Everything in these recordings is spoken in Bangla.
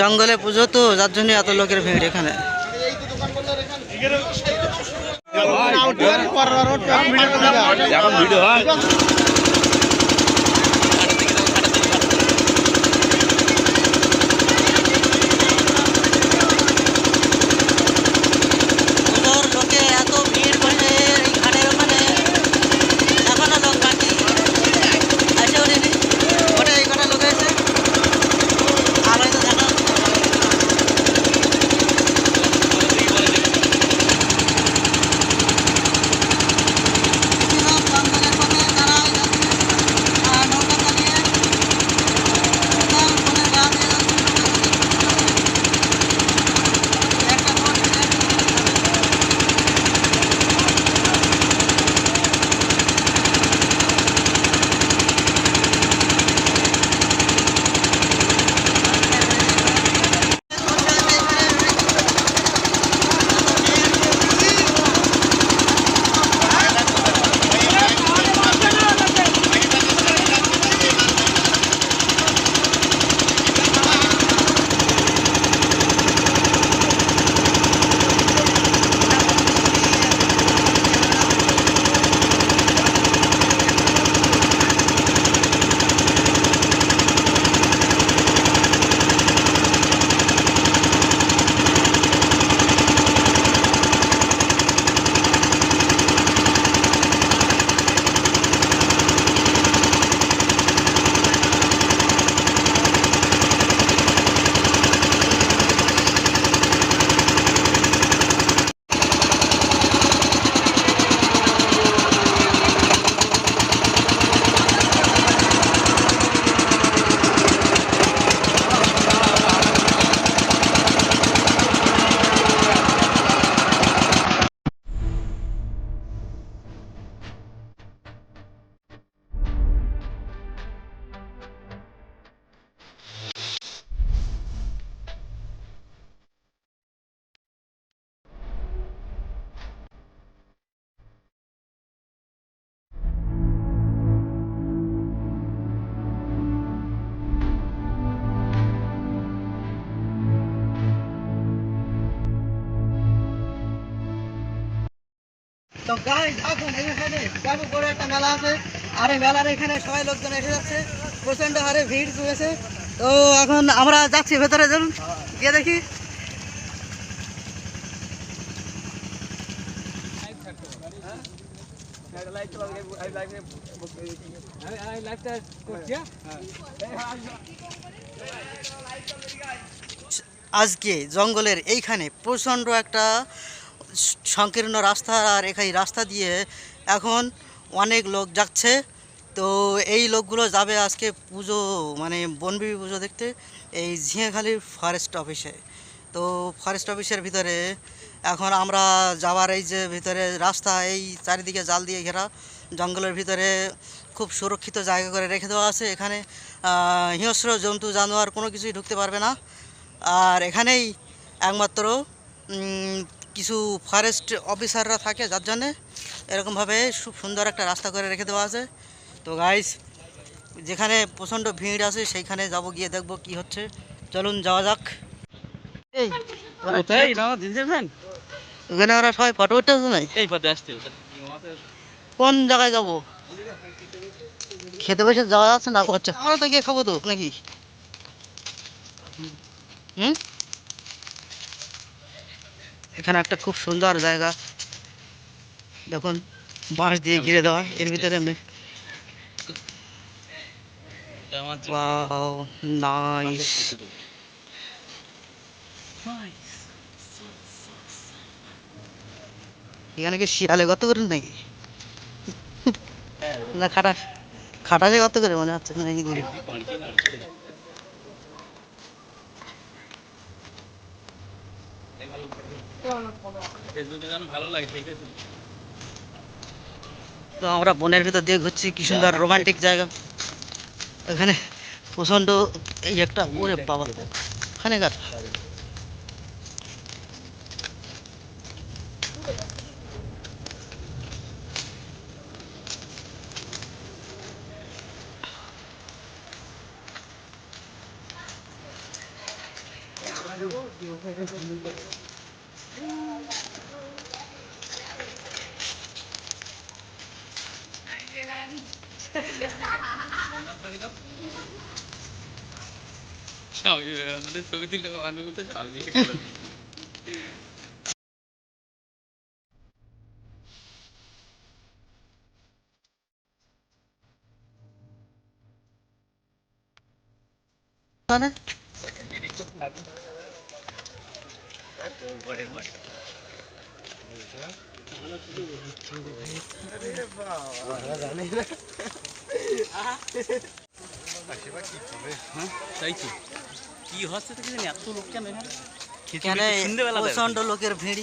জঙ্গলে পুজো তো, যার জন্য এত লোকের ভিড় এখানে। তো গাইস এখন এখানে কত বড় একটা মেলা আছে, আর এই মেলার এখানে সবাই লোকজন এসে যাচ্ছে, প্রচন্ড হারে ভিড় হয়েছে। তো এখন আমরা যাচ্ছি ভেতরে, চলুন গিয়ে দেখি। আজকে জঙ্গলের এইখানে প্রচণ্ড একটা সংকীর্ণ রাস্তা, আর এই রাস্তা দিয়ে এখন অনেক লোক যাচ্ছে। তো এই লোকগুলো যাবে আজকে পুজো, মানে বনবিবি পুজো দেখতে, এই ঝিঙেখালির ফরেস্ট অফিসে। তো ফরেস্ট অফিসের ভিতরে এখন আমরা যাওয়ার এই যে ভিতরে রাস্তা, এই চারিদিকে জাল দিয়ে ঘেরা, জঙ্গলের ভিতরে খুব সুরক্ষিত জায়গা করে রেখে দেওয়া আছে। এখানে হিংস্র জন্তু জানোয়ার কোনো কিছুই ঢুকতে পারবে না। আর এখানেই একমাত্র কিছু ফরেস্ট অফিসাররা থাকে, যার জন্যে এরকমভাবে খুব সুন্দর একটা রাস্তা করে রেখে দেওয়া আছে। তো গাইস, যেখানে প্রচণ্ড ভিড় আছে সেইখানে যাব, গিয়ে দেখব কি হচ্ছে। চলুন যাওয়া যাক। এই ওখানে ওরা সবাই ফটো উঠতেছে না, এই ফটো আসছে। কোন জায়গায় যাব? খেতে বসে যাওয়া যাচ্ছে না? আচ্ছা, আমরা তো গিয়ে খাবো তো নাকি? এখানে একটা খুব সুন্দর জায়গা দেখুন, বাঁশ দিয়ে ঘিরে দেওয়া, এর ভিতরে এখানে কি শিয়ালে গত করেন নাকি? না খাটাসে গত করে মনে হচ্ছে নাকি? তো আমরা বনের ভিতর দিয়ে ঘুরছি, কি সুন্দর রোমান্টিক জায়গা। এখানে প্রচণ্ড এই একটা ওরে বাবা ওখানে গাছ। ওখানে কি হচ্ছে তো কিছু এত লোক কেন এখানে প্রচণ্ড লোকের ভিড়।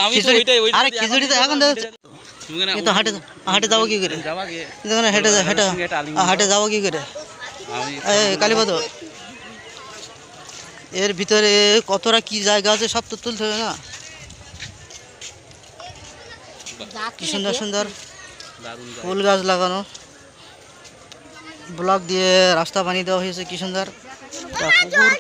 আমি তো খিচুড়ি ওইটাই আরে খিচুড়ি তো এখন দেবে, কিন্তু হাটে হাটে যাবো কি করে? কিন্তু ওখানে হেঁটে হেঁটে হাটে যাবো কি করে? কালীপদ, এর ভিতরে কতটা কি জায়গা আছে সব তো তুলতে হবে না? কি সুন্দর সুন্দর ফুল গাছ লাগানো, ব্লক দিয়ে রাস্তা বানিয়ে দেওয়া হয়েছে, কি সুন্দর একটা পুকুর।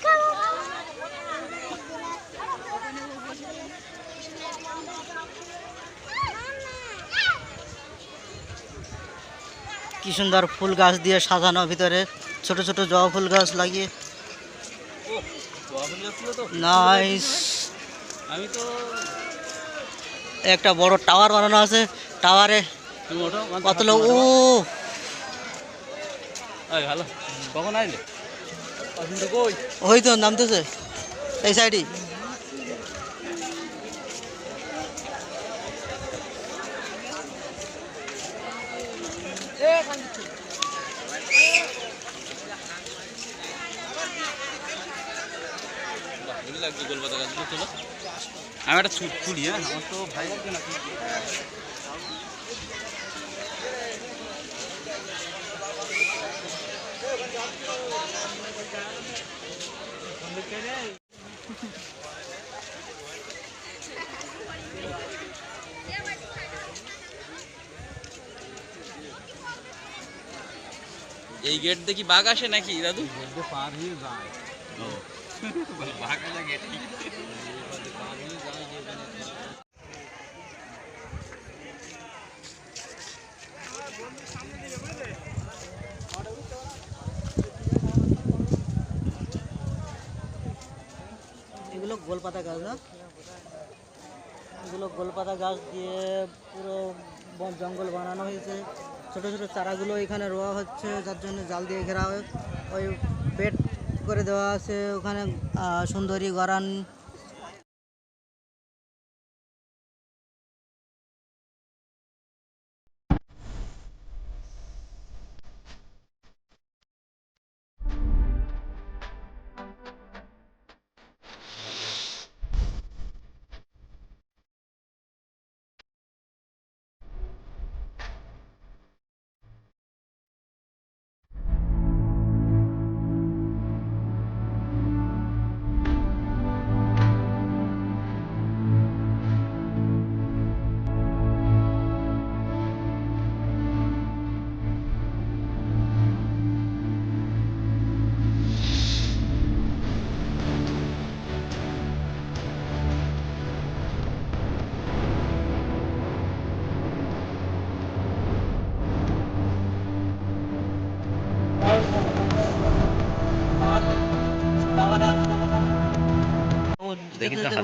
কি সুন্দর ফুল গাছ দিয়ে সাজানো, ভিতরে ছোট ছোট জবা ফুল গাছ লাগিয়ে নাইস। আমি তো একটা বড় টাওয়ার বানানো আছে, টাওয়ারে কত লোক। ও ভালো কখন আইলে কই ওই তো নামতেছে এই সাইডে। লাগবে গোলপাতা গাছগুলো তোলো। আমি একটা তুলি, হ্যাঁ আমার তো ভাই লাগবে না। এই গেট দেখি বাঘ আসে নাকি দাদু? পার হয়ে যায়। বাঘ আসে গেট এগুলো গোলপাতা গাছ না? এগুলো গোলপাতা গাছ দিয়ে পুরো জঙ্গল বানানো হয়েছে। ছোট ছোট চারাগুলো এখানে রোয়া হচ্ছে, যার জন্য জাল দিয়ে ঘেরা হয়। ওই বেড করে দেওয়া আছে ওখানে, সুন্দরী গরান।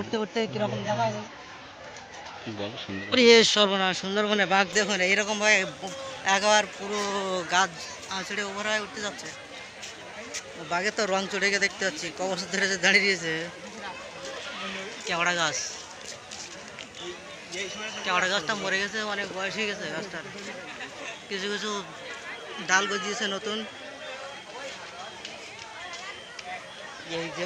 উঠতে উঠতে কিরকম দেখা যায়। সর্বনাশ, সুন্দরবনে বাঘ দেখুন এইরকম ভাবে একবার পুরো গাছ ছেড়ে ওভার হয়ে উঠতে যাচ্ছে। বাঘের তো রং চড়ে গিয়ে দেখতে পাচ্ছি, ক বছর ধরে যে দাঁড়িয়ে দিয়েছে। কেওড়া গাছ, কেওড়া গাছটা মরে গেছে, অনেক বয়স হয়ে গেছে গাছটার। কিছু কিছু ডাল গজিয়েছে নতুন। এই যে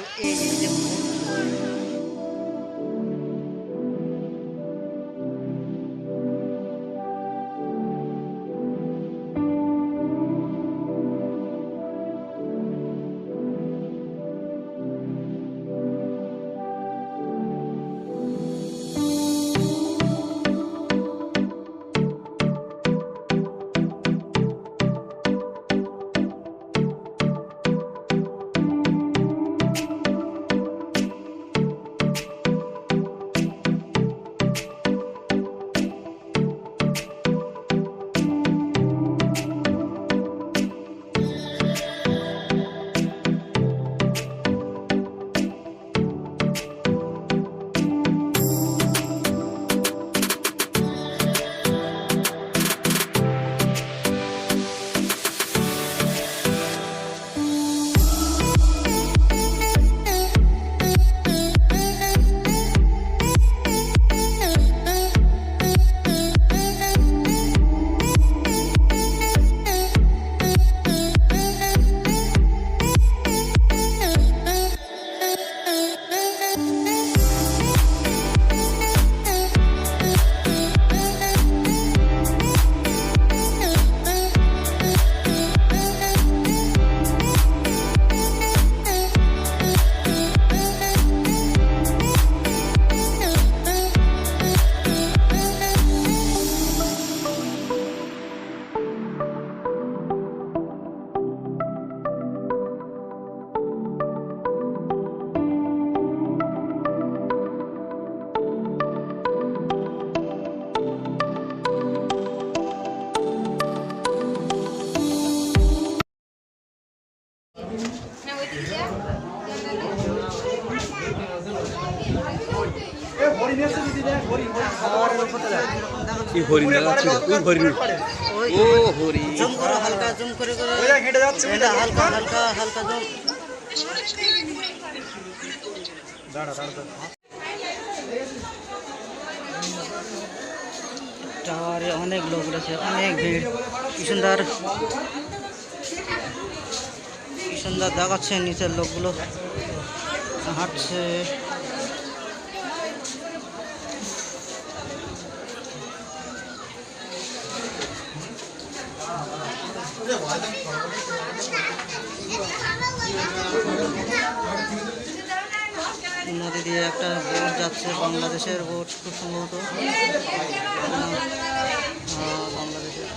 কি হরিণ দেখাচ্ছে? ওই হরিণ। ও হরিণ। জুম করে হালকা জুম করে এটা হালকা হালকা হালকা জুম। টাওয়ারে অনেক লোক রয়েছে, অনেক ভিড়। কি সুন্দর দেখাচ্ছে, নিচের লোকগুলো হাঁটছে। নদী দিয়ে একটা বোট যাচ্ছে, বাংলাদেশের বোট খুব সম্ভবত। বাংলাদেশের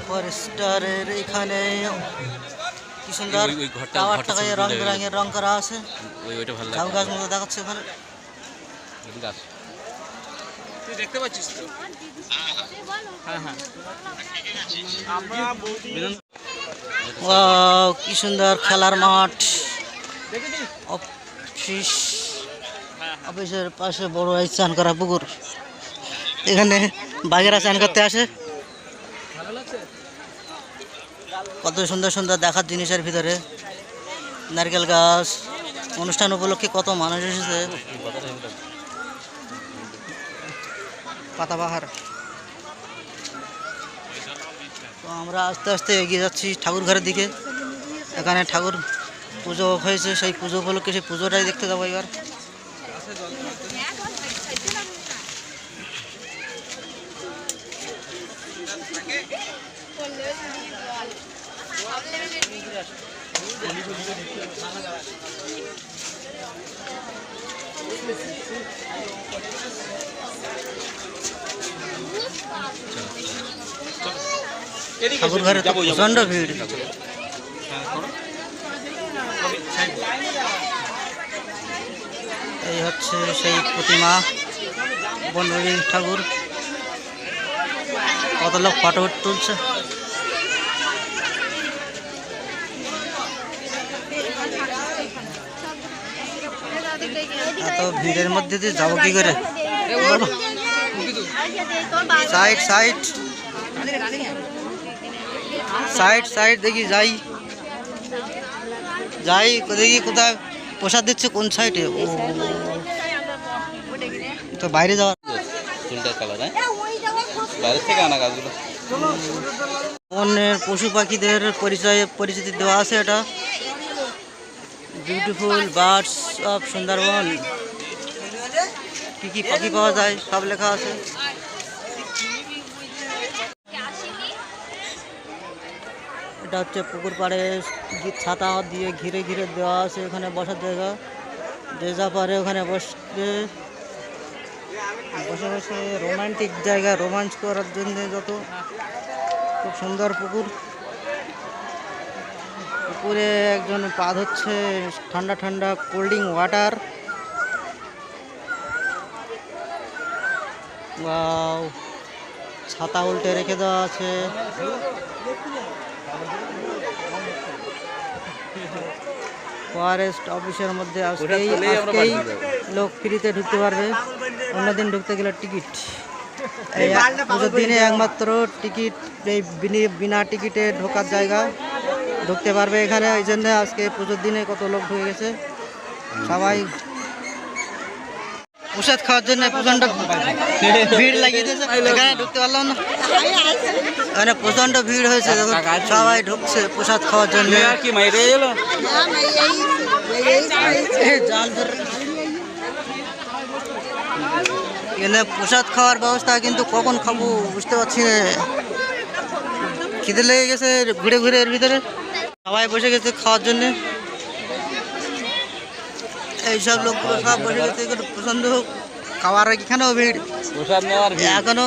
ফরেস্টারের এখানে কি সুন্দর ওই ঘরটা- টাওয়ার ঘরটা টাকায় ছবি রং তুলে বেরঙের রং করা আছে। ওইটা ভালো ঝাউ লাগে। গাছ মতো দেখাচ্ছে ওখানে। গাছ। তুই দেখতে পাচ্ছিস তো? হ্যাঁ হ্যাঁ। ওয়াও, কি সুন্দর খেলার মাঠ। অফিস, অফিসের পাশে বড় এই চান করা পুকুর। এখানে বাঘেরা চান করতে আসে। কত সুন্দর সুন্দর দেখার জিনিসের ভিতরে নারকেল গাছ। অনুষ্ঠান উপলক্ষে কত মানুষ এসেছে। পাতাবাহার। তো আমরা আস্তে আস্তে এগিয়ে যাচ্ছি ঠাকুর ঘরের দিকে। এখানে ঠাকুর পুজো হয়েছে, সেই পুজো উপলক্ষে সেই পুজোটাই দেখতে যাবো এবার। ঠাকুর ঘরে তো প্রচণ্ড ভিড়। এই হচ্ছে সেই প্রতিমা, বনদেবী ঠাকুর। কত লোক ফটো তুলছে। এত ভিড়ের মধ্যে দিয়ে যাবো কি করে? সাইড সাইড সাইড সাইড দেখি যাই যাই দেখি কোথায় প্রসাদ দিচ্ছে, কোন সাইডে। ও তো বাইরে যাওয়ার। চুলটার কালার, হ্যাঁ? বাইরের থেকে আনা গাছগুলো। বনের পশু পাখিদের পরিচিতি দেওয়া আছে। এটা বিউটিফুল বার্ডস অফ সুন্দরবন। কি কি পাখি পাওয়া যায় সব লেখা আছে। এটা হচ্ছে পুকুর পাড়ে ছাতা দিয়ে ঘিরে ঘিরে দেওয়া আছে। এখানে বসার জায়গা, যে যা পারে ওখানে বসে বসে বসে রোমান্টিক জায়গা, রোমাঞ্চ করার জন্য যত। খুব সুন্দর পুকুর। পুকুরে একজন পা ধুচ্ছে, ঠান্ডা ঠান্ডা কোল্ড ড্রিঙ্ক ওয়াটার। ওয়াও, ছাতা উল্টে রেখে দেওয়া আছে। ফরেস্ট অফিসের মধ্যে আজকেই লোক ফ্রিতে ঢুকতে পারবে, অন্যদিন ঢুকতে গেলে টিকিট। এই পুজোর দিনে একমাত্র টিকিট, এই বিনা টিকিটে ঢোকার জায়গা, ঢুকতে পারবে এখানে। এই জন্য আজকে পুজোর দিনে কত লোক ঢুকে গেছে। সবাই প্রসাদ খাওয়ার জন্য প্রচণ্ড ভিড় লাগিয়ে দিয়েছে। এখানে ঢুকতে পারলাম না, এখানে প্রচণ্ড ভিড় হয়েছে। সবাই ঢুকছে প্রসাদ খাওয়ার জন্য। কি মাইরে গেল? জাল ধরে এখানে প্রসাদ খাওয়ার ব্যবস্থা, কিন্তু কখন খাবো বুঝতে পারছি না। খিদে লেগে গেছে ঘুরে ঘুরে এর ভিতরে। সবাই বসে গেছে খাওয়ার জন্যে। এইসব লোকগুলো সব বসে গেছে এখানে প্রচণ্ড খাওয়ার। এখানেও ভিড় প্রসাদ নেওয়ার ভিড়। এখনো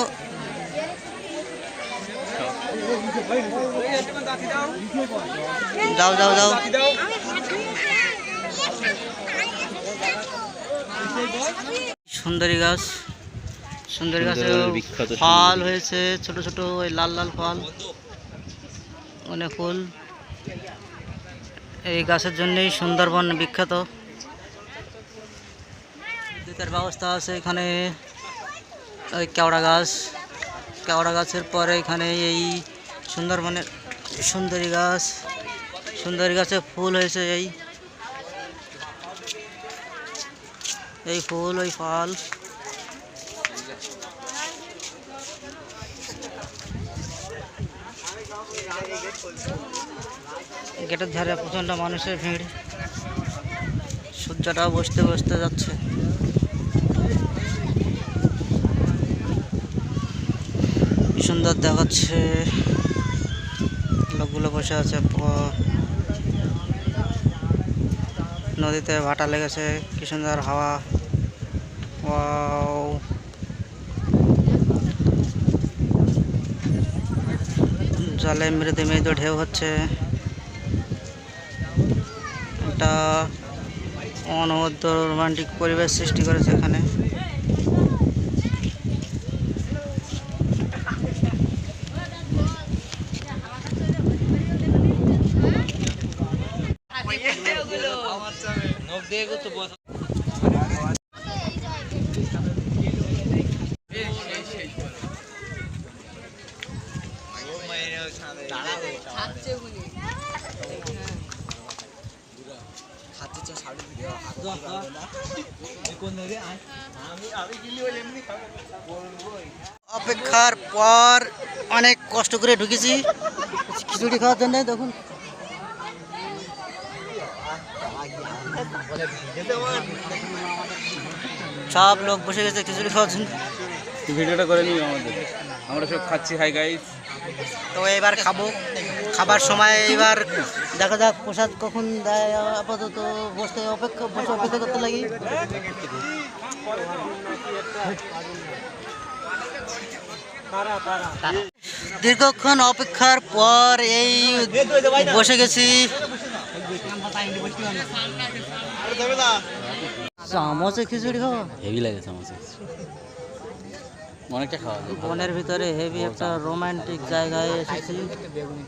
যাও যাও যাও। সুন্দরী গাছ, সুন্দরী গাছে বিখ্যাত ফল হয়েছে, ছোট ছোট ওই লাল লাল ফল, অনেক ফুল। এই গাছের জন্যই সুন্দরবন বিখ্যাত। বিদ্যুতের ব্যবস্থা আছে এখানে। ওই কেওড়া গাছ, কেওড়া গাছের পরে এখানে এই সুন্দরবনের সুন্দরী গাছ, সুন্দরী গাছে ফুল হয়েছে, এই ফুল, ওই ফল। গেটের ধারে প্রচণ্ড মানুষের ভিড়, সূর্যটা বসতে বসতে যাচ্ছে। কি সুন্দর দেখাচ্ছে, লোকগুলো বসে আছে, নদীতে ভাটা লেগেছে, কি সুন্দর হাওয়া। ওয়াও, জলে মৃদু মৃদু ঢেউ হচ্ছে। একটা অনবদ্য রোমান্টিক পরিবেশ সৃষ্টি করেছে এখানে। অপেক্ষার পর অনেক কষ্ট করে ঢুকেছি খিচুড়ি খাওয়ার জন্য। দেখুন সব লোক বসে গেছে খিচুড়ি খাওয়ার জন্য। ভিডিওটা করে নিও আমাদের, আমরা সব খাচ্ছি। হাই গাইস, তো এবার খাবো, খাবার সময় এবার দেখা যাক প্রসাদ কখন দেয়। আপাতত বসে অপেক্ষা করতে লাগি। দীর্ঘক্ষণ অপেক্ষার পর এই বসে গেছি। চামচে খিচুড়ি খাওয়া হেভি লাগে চামচে, অনেকটা খাওয়া যায়। বনের ভিতরে হেভি একটা রোমান্টিক জায়গায় এসেছি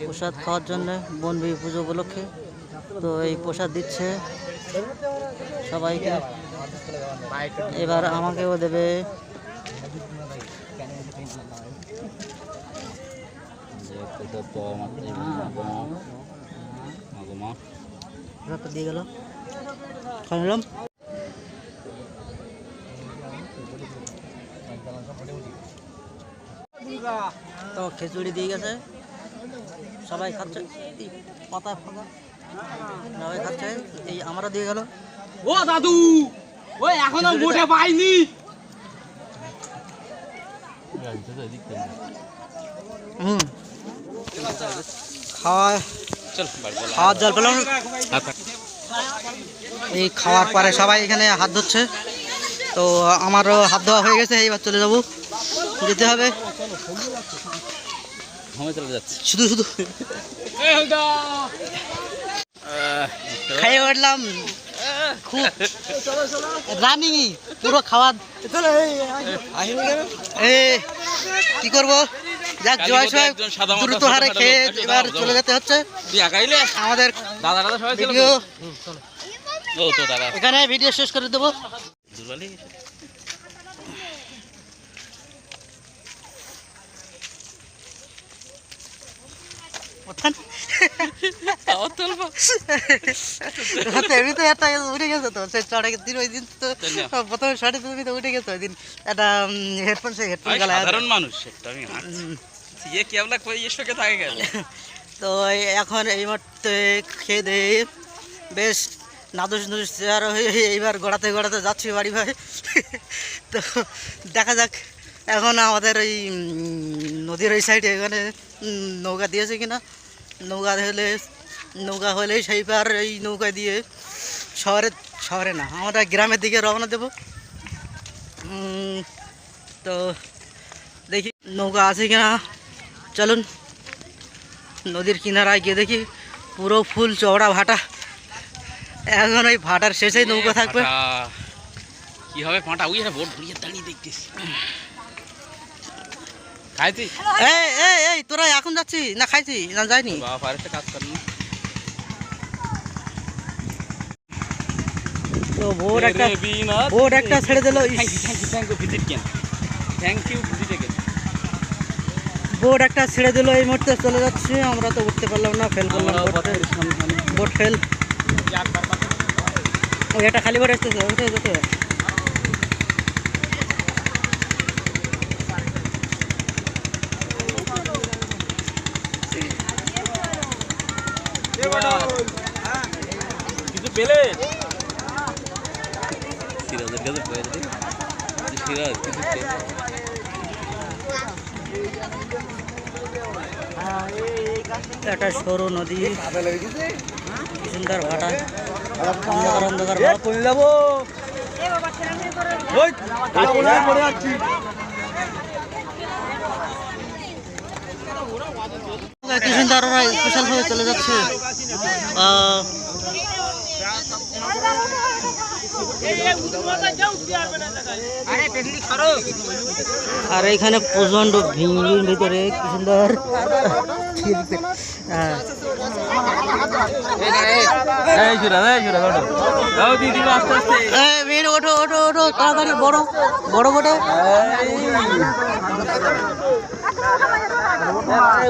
প্রসাদ খাওয়ার জন্য, বনবি পুজো উপলক্ষে। তো এই প্রসাদ দিচ্ছে সবাইকে, এবার আমাকেও দেবে। দিয়ে গেল, খাইলাম। তো খিচুড়ি দিয়ে গেছে, সবাই খাচ্ছে, পাতা ফাঁকা সবাই খাচ্ছে। এই আমরা দিয়ে গেল। ও দাদু, ওই এখনো মোটে পাইনি। খাওয়ার জল পেলাম। এই খাওয়ার পরে সবাই এখানে হাত ধুচ্ছে। তো আমারও হাত ধোয়া হয়ে গেছে, এইবার চলে যাবো, যেতে হবে। শুধু শুধু খাইয়ে উঠলাম, খুব রানিং পুরো খাওয়া। কি করবো, যাক জয় সাহেব দ্রুত হারে খেয়ে এবার চলে যেতে হচ্ছে। আমাদের ভিডিও এখানে ভিডিও শেষ করে দেবো। এমনিতে একটা উঠে গেছে, তো সে চড়ে দিন ওই দিন তো প্রথমে শর্টে তুমি তো উঠে গেছো ওই দিন। একটা হেডফোন, সেই হেডফোন গেলায় সাধারণ মানুষ। তো এখন এই মুহূর্তে খেয়ে দিয়ে বেশ নাদুস নুদুস চেয়ার হয়ে এইবার গড়াতে গড়াতে যাচ্ছি বাড়ি ভাই। তো দেখা যাক এখন আমাদের ওই নদীর ওই সাইডে এখানে নৌকা দিয়েছে কিনা। নৌকা হলেই সেই পার এই নৌকা দিয়ে শহরে না, আমরা গ্রামের দিকে রওনা দেব। তো দেখি নৌকা আছে কিনা, চলুন। নদীর কিনারায় গিয়ে দেখি পুরো ফুল চওড়া ভাটা। এখন ওই ভাটার শেষেই নৌকা থাকবে। কি হবে পাঁটা? ওই একটা বোট ঘুরিয়ে দাঁড়িয়ে দেখতেছি। খাইছি এই এই এই তোরা এখন যাচ্ছি না খাইছি না যায়নি? বাবা ফরেস্টে কাজ করেন না তো বোট একটা ছেড়ে দিল। থ্যাংক ইউ ভিজিট কেন থ্যাংক ইউ ভিজিটে কেন বোট একটা ছেড়ে দিল, এই মুহূর্তে চলে যাচ্ছে। আমরা তো উঠতে পারলাম না, ফেল করলাম। Boat fail. ওই একটা খালি বোট আসতেছে, উঠে যেতে। কিছু পেলে সিরাজের কাছে পড়ে সিরাজ কিছু পেলে একটা সরু নদী, কি সুন্দর ভাটা, অন্ধকার অন্ধকার ভাব। কি সুন্দর ওরা স্পেশাল ভাবে চলে যাচ্ছে। আর এখানে প্রচন্ড ভিড়ের ভিতরে কি সুন্দর ওঠো ওঠো ওঠো তাড়াতাড়ি, বড় বড় বটে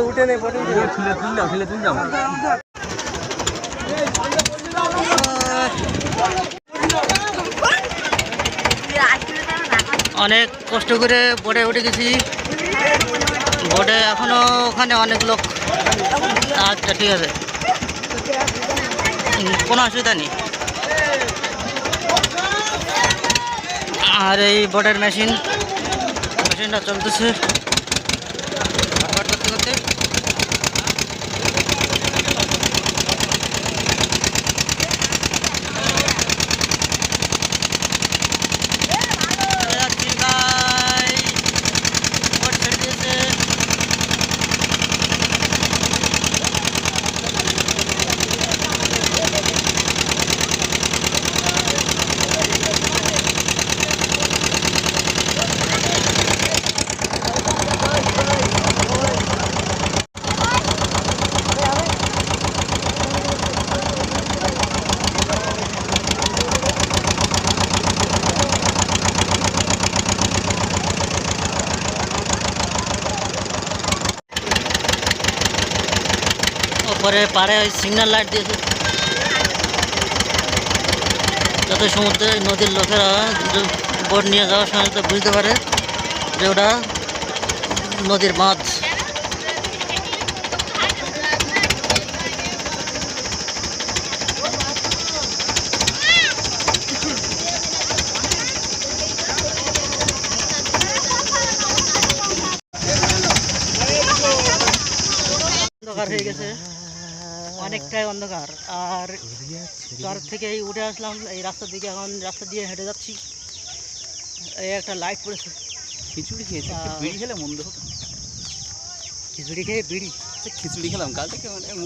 উঠে নেই। অনেক কষ্ট করে বোটে উঠে গেছি। বোটে এখনো ওখানে অনেক লোক। আচ্ছা ঠিক আছে, কোনো অসুবিধা নেই। আর এই বোটের মেশিনটা চলতেছে করতে করতে। পরে পাড়ে ওই সিগন্যাল লাইট দিয়েছে, যাতে সমুদ্রে নদীর লোকেরা বোট নিয়ে যাওয়ার সময় তো বুঝতে পারে যে ওটা নদীর বাঁধ। অন্ধকার হয়ে গেছে, অনেকটাই অন্ধকার। আর চর থেকেই উঠে আসলাম এই রাস্তার দিকে, এখন রাস্তা দিয়ে হেঁটে যাচ্ছি। এই একটা লাইট পড়েছে। খিচুড়ি খেয়েছি, বিড়ি খেলে মন্দ হতো। খিচুড়ি খেয়ে বিড়ি? খিচুড়ি খেলাম কাল থেকে, মানে মুখ